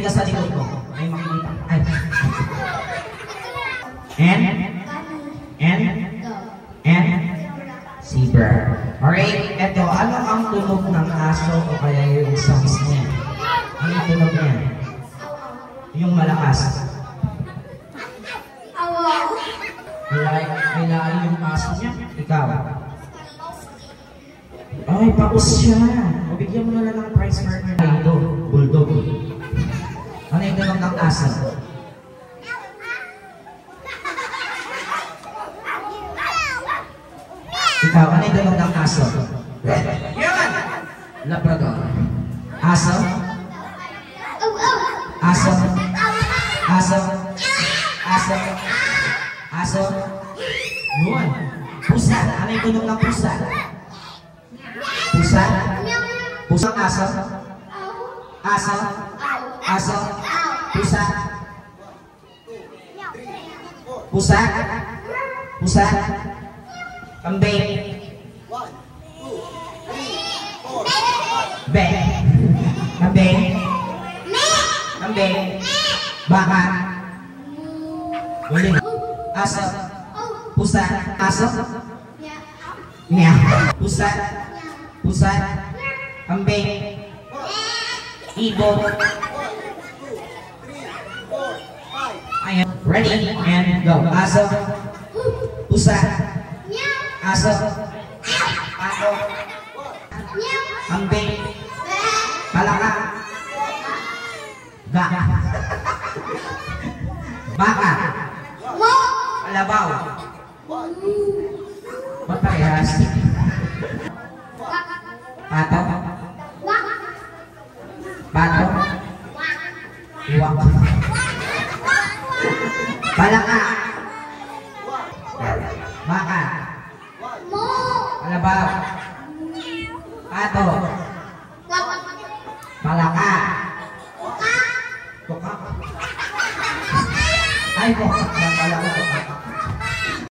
ka sa likod mo. May makikita. Ay. Zebra. Alright, eto. Ano ang tunog ng aso o kaya yung sangis niya? Ano yung tunog niya? Yung malakas. Kailangan yung aso niya. Ikaw. Ay, paus siya. O, bigyan mo na lang ng price mark na ito. Bulldog. Ano yung tunog ng aso? Ikaw, ano yung tunog ng aso? Yan! Labrador. Aso? Aso? Aso? Aso? Aso? Yun. Pusa. Ano yung tunog ng pusa? Pusa? Pusa ang aso? Aso? Aso? Pusa? Pusa? Pusa? Kambing? Beng? Kambing? Kambing? Baka? Uling? Aso? Pusa? Aso? Meow. Pusa? Pusa? Kambing? Ibon? Ayan. Ready? And go. Aso? Pusa? Aso? Pato? Kambing? Palaka? Baka? Baka? Kalabaw? Ba't parehas? Pato? Pato? Iwak? Palaka? Baka? Kalabaw? Pato? Palaka? Tukak? Ay, tukak. Palaka, tukak.